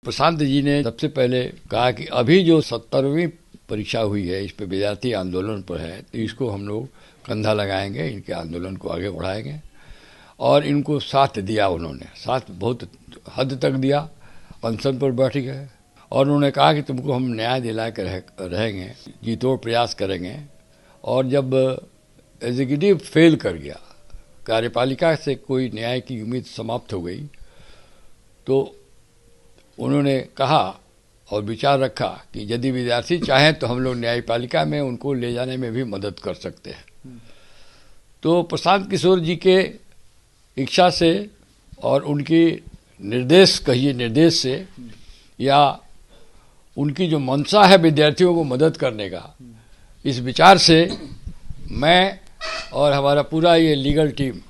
प्रशांत जी ने सबसे पहले कहा कि अभी जो 70वीं परीक्षा हुई है, इस पे विद्यार्थी आंदोलन पर है, तो इसको हम लोग कंधा लगाएंगे, इनके आंदोलन को आगे बढ़ाएंगे। और इनको साथ दिया, उन्होंने साथ बहुत हद तक दिया, अनशन पर बैठ गए और उन्होंने कहा कि तुमको हम न्याय दिला कर रहेंगे, जी तोड़ प्रयास करेंगे। और जब एग्जीक्यूटिव फेल कर गया, कार्यपालिका से कोई न्याय की उम्मीद समाप्त हो गई, तो उन्होंने कहा और विचार रखा कि यदि विद्यार्थी चाहें तो हम लोग न्यायपालिका में उनको ले जाने में भी मदद कर सकते हैं। तो प्रशांत किशोर जी के इच्छा से और उनकी निर्देश से या उनकी जो मंशा है विद्यार्थियों को मदद करने का, इस विचार से मैं और हमारा पूरा ये लीगल टीम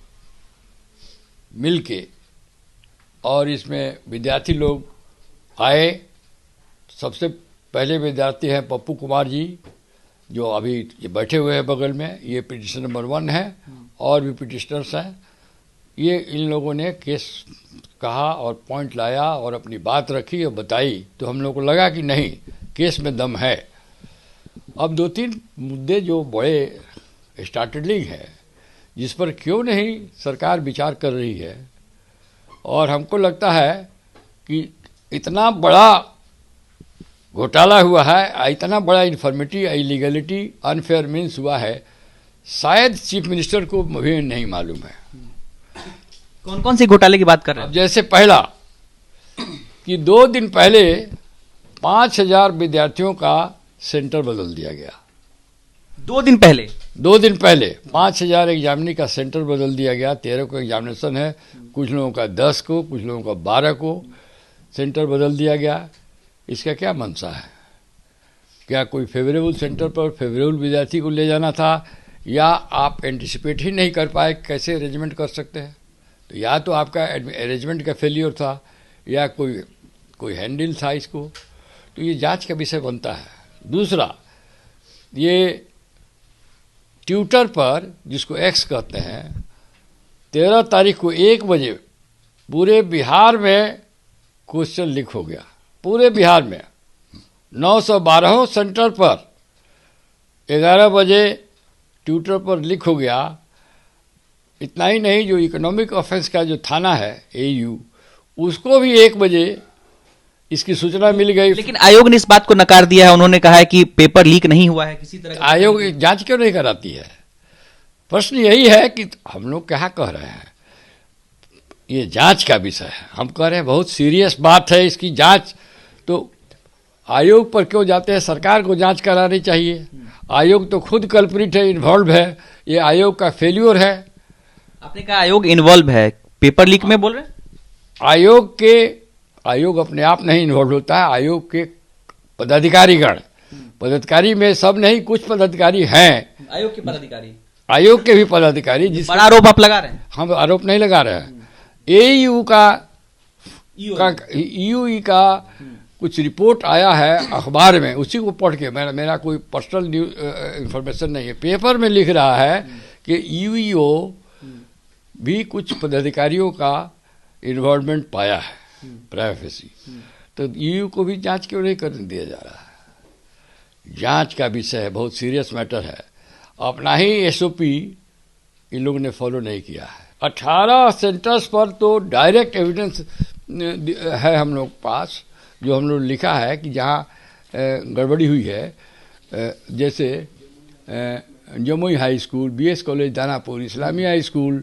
मिलके, और इसमें विद्यार्थी लोग आए। सबसे पहले विद्यार्थी हैं पप्पू कुमार जी, जो अभी ये बैठे हुए हैं बगल में, ये पिटिशन नंबर 1 है, और भी पिटिशनर्स हैं। ये इन लोगों ने केस कहा और पॉइंट लाया और अपनी बात रखी और बताई, तो हम लोग को लगा कि नहीं, केस में दम है। अब 2-3 मुद्दे जो बड़े स्टार्टलिंग है, जिस पर क्यों नहीं सरकार विचार कर रही है, और हमको लगता है कि इतना बड़ा घोटाला हुआ है, इतना बड़ा इन्फॉर्मेटी, इलीगलिटी, अनफेयर मीन्स हुआ है, शायद चीफ मिनिस्टर को भी नहीं मालूम है। कौन कौन सी घोटाले की बात कर रहे हैं? जैसे पहला कि 2 दिन पहले 5000 विद्यार्थियों का सेंटर बदल दिया गया। 2 दिन पहले 5000 एग्जामिनी का सेंटर बदल दिया गया। 13 को एग्जामिनेशन है, कुछ लोगों का 10 को, कुछ लोगों का 12 को सेंटर बदल दिया गया। इसका क्या मंशा है? क्या कोई फेवरेबल सेंटर पर फेवरेबल विद्यार्थी को ले जाना था, या आप एंटिसिपेट ही नहीं कर पाए कैसे अरेंजमेंट कर सकते हैं? तो या तो आपका अरेंजमेंट का फेलियर था, या कोई हैंडल था इसको, तो ये जांच का विषय बनता है। दूसरा, ये ट्विटर पर, जिसको एक्स कहते हैं, 13 तारीख को 1 बजे पूरे बिहार में क्वेश्चन लीक हो गया। पूरे बिहार में 912 सेंटर पर 11 बजे ट्विटर पर लीक हो गया। इतना ही नहीं, जो इकोनॉमिक ऑफेंस का जो थाना है AU, उसको भी 1 बजे इसकी सूचना मिल गई। लेकिन आयोग ने इस बात को नकार दिया है। उन्होंने कहा है कि पेपर लीक नहीं हुआ है किसी तरह। आयोग जांच क्यों नहीं कराती है? प्रश्न यही है कि हम लोग क्या कह रहे हैं, ये जांच का विषय है। हम कह रहे हैं बहुत सीरियस बात है इसकी जांच, तो आयोग पर क्यों जाते हैं? सरकार को जांच करानी चाहिए। आयोग तो खुद कल्प्रिट है, इन्वॉल्व है, ये आयोग का फेल्यूर है। आपने कहा आयोग इन्वॉल्व है, पेपर लीक में बोल रहे हैं? आयोग अपने आप नहीं इन्वॉल्व होता है। आयोग के पदाधिकारीगण, पदाधिकारी में सब नहीं, कुछ पदाधिकारी हैं, आयोग के पदाधिकारी, आयोग के भी पदाधिकारी, जिस बड़ा आरोप आप लगा रहे हैं। हम आरोप नहीं लगा रहे हैं। AU का कुछ रिपोर्ट आया है अखबार में, उसी को पढ़ के, मेरा कोई पर्सनल इंफॉर्मेशन नहीं है, पेपर में लिख रहा है कि UEO भी कुछ पदाधिकारियों का इन्वॉल्वमेंट पाया है प्राइवेसी। तो EU को भी जांच क्यों नहीं करने दिया जा रहा है? जांच का विषय है, बहुत सीरियस मैटर है। अपना ही SOP इन लोगों ने फॉलो नहीं किया है। 18 सेंटर्स पर तो डायरेक्ट एविडेंस है हम लोग पास, जो हम लोग लिखा है कि जहाँ गड़बड़ी हुई है, जैसे Jamui high school, BS college Danapur, Islamia high school,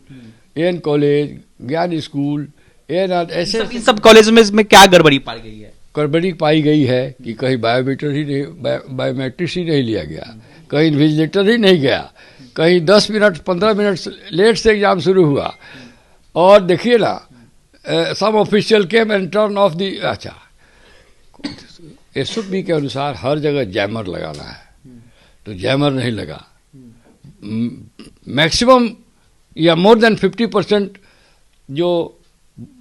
AN college, ज्ञान स्कूल, ऐसे इन सब कॉलेज में क्या गड़बड़ी पाई गई है? गड़बड़ी पाई गई है कि कहीं बायोमेट्रिक्स ही नहीं लिया गया, कहीं इन्विजिलेटर ही नहीं गया, कहीं 10 मिनट 15 मिनट लेट से एग्जाम शुरू हुआ। और देखिए ना, some official came and turn off दी, अच्छा, SOP के अनुसार हर जगह जैमर लगाना है, तो जैमर नहीं लगा। मैक्सिमम या मोर देन 50% जो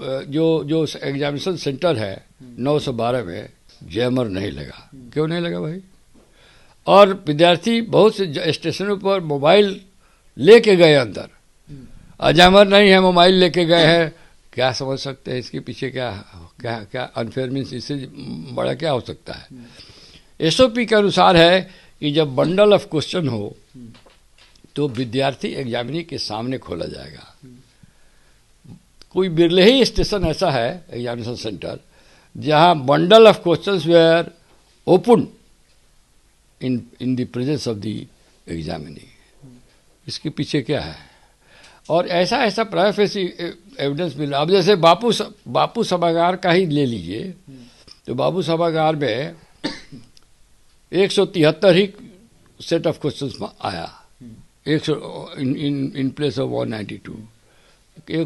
एग्जामिनेशन सेंटर है 912 में जैमर नहीं लगा। क्यों नहीं लगा भाई? और विद्यार्थी बहुत से स्टेशनों पर मोबाइल लेके गए अंदर, जैमर नहीं है, मोबाइल लेके गए हैं, क्या समझ सकते हैं इसके पीछे क्या क्या क्या अनफेयर मीन्स, इससे बड़ा क्या हो सकता है? एसओपी के अनुसार है कि जब बंडल ऑफ क्वेश्चन हो तो विद्यार्थी एग्जामिनी के सामने खोला जाएगा। कोई बिरले ही स्टेशन ऐसा है एग्जामिनेशन सेंटर जहां bundle of questions were open in the presence of the examinee. इसके पीछे क्या है? और ऐसा ऐसा प्राइवेसी एविडेंस मिला। अब जैसे बापू सभागार का ही ले लीजिए, तो बापू सभागार में 173 ही सेट ऑफ क्वेश्चंस आया, 100 इन प्लेस ऑफ 192।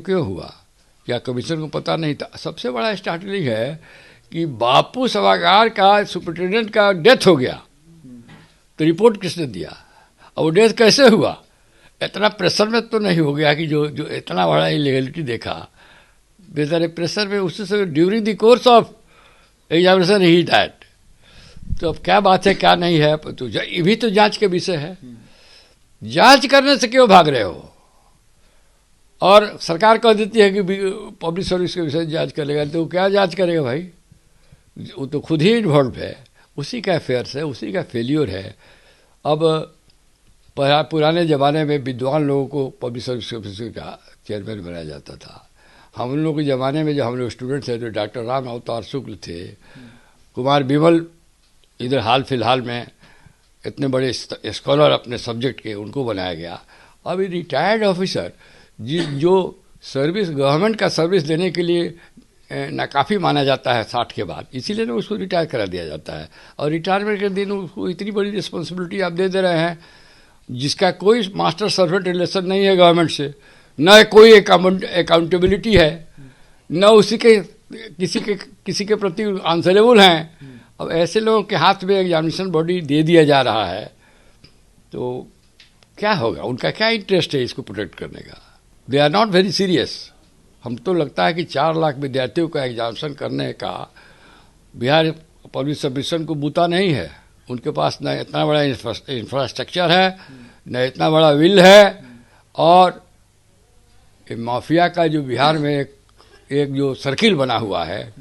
क्यों हुआ? क्या कमीशन को पता नहीं था? सबसे बड़ा स्ट्रैटेजी है कि बापू सभागार का सुपरिटेंडेंट का डेथ हो गया, तो रिपोर्ट किसने दिया? और वो डेथ कैसे हुआ? इतना प्रेशर में तो नहीं हो गया कि जो इतना बड़ा इलीगलिटी देखा, बेचारे प्रेशर में उससे से during the course of examination he that. तो अब क्या बात है क्या नहीं है, तो ये भी तो जांच के विषय है। जांच करने से क्यों भाग रहे हो? और सरकार कह देती है कि पब्लिक सर्विस के विषय जांच करेगा, तो क्या जांच करेगा भाई? वो तो खुद ही इन्वॉल्व है, उसी का अफेयर्स है, उसी का फेल्योर है। अब पुराने ज़माने में विद्वान लोगों को पब्लिक सर्विस कमीशन का चेयरमैन बनाया जाता था। हम लोगों के ज़माने में जब हम लोग स्टूडेंट थे तो डॉक्टर राम अवतार शुक्ल थे, कुमार बिमल इधर हाल फिलहाल में इतने बड़े स्कॉलर अपने सब्जेक्ट के, उनको बनाया गया। अभी रिटायर्ड ऑफिसर जो सर्विस गवर्नमेंट का सर्विस देने के लिए नाकाफ़ी माना जाता है 60 के बाद, इसीलिए ना उसको रिटायर करा दिया जाता है। और रिटायरमेंट के दिन उसको इतनी बड़ी रिस्पॉन्सिबिलिटी आप दे रहे हैं जिसका कोई मास्टर सर्वेंट रिलेशन नहीं है गवर्नमेंट से, न कोई अकाउंटेबिलिटी है, न उसी के किसी के प्रति आंसरेबल हैं। अब ऐसे लोगों के हाथ में एग्जामिनेशन बॉडी दे दिया जा रहा है, तो क्या होगा? उनका क्या इंटरेस्ट है इसको प्रोटेक्ट करने का? They are not very serious. हम तो लगता है कि 4 लाख विद्यार्थियों का एग्जामिनेशन करने का बिहार पब्लिक सर्विस को बूता नहीं है। उनके पास न इतना बड़ा इंफ्रास्ट्रक्चर है, न इतना बड़ा विल है, और माफिया का जो बिहार में एक जो सर्किल बना हुआ है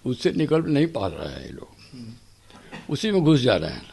उससे निकल नहीं पा रहे हैं ये लोग, उसी में घुस जा रहे हैं।